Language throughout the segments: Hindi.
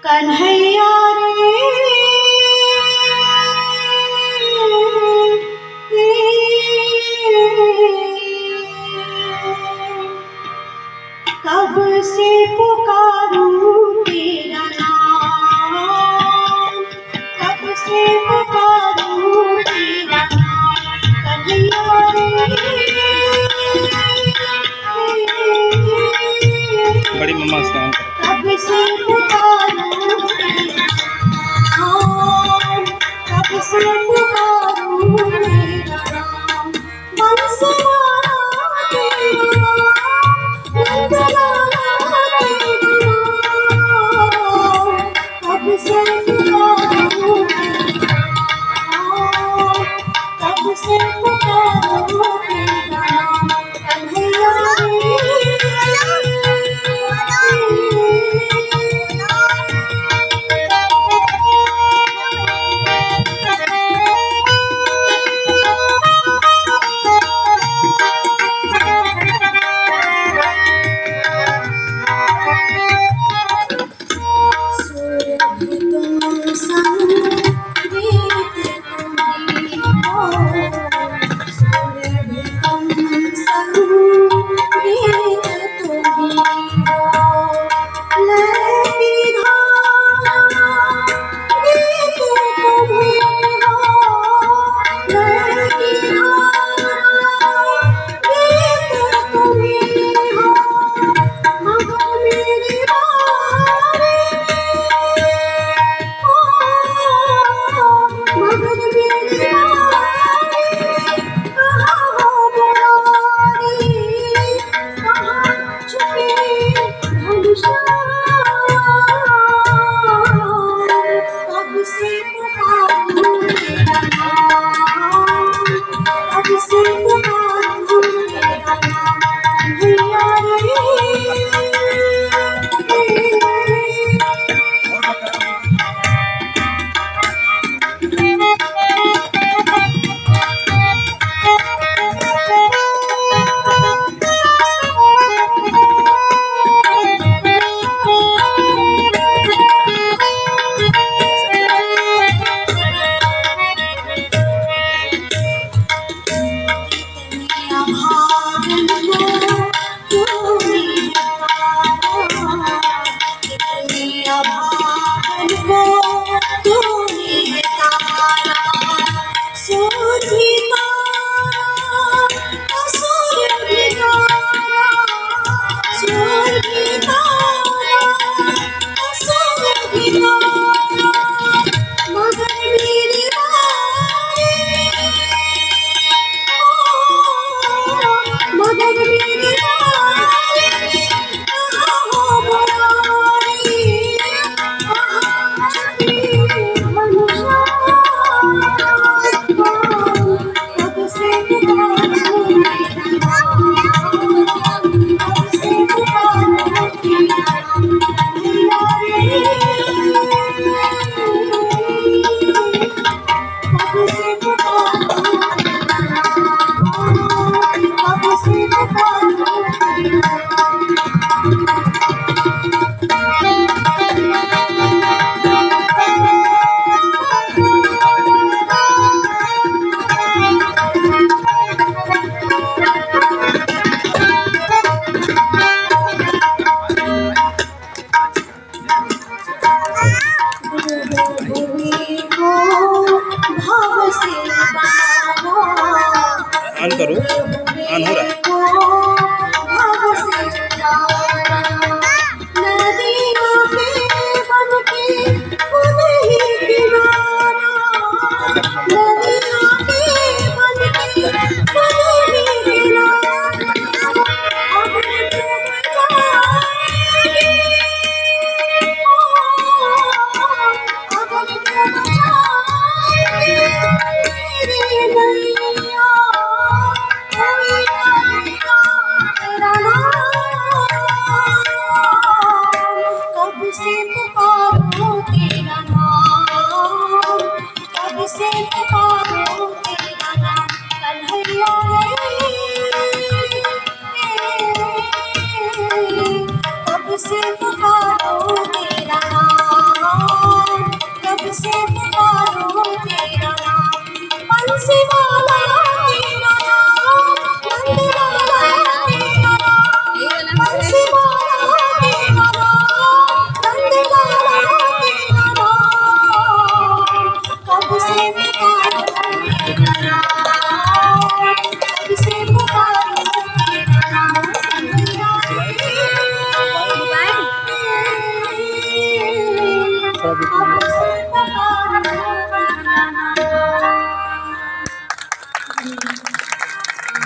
कन्हैया रे कब से पुकारूं तेरा नाम, कब से पुकारूं तेरा नाम, कन्हैया रे बड़ी मम्मा से कब से पुकारूं तेरा नाम, कब से पुकारूं तेरा नाम, बंसवाला तेरा नाम, नंदलाला तेरा नाम, कब से पुकारूं तेरा नाम, कब से पुकारूं तेरा नाम, कन्हैया ऑन करो, ऑन हो रहा है। से पुकारो तेरा नाम कन्हैया रे, कब से पुकारो तेरा नाम।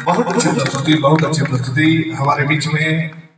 बहुत अच्छी प्रस्तुति, बहुत अच्छी प्रस्तुति। हमारे बीच में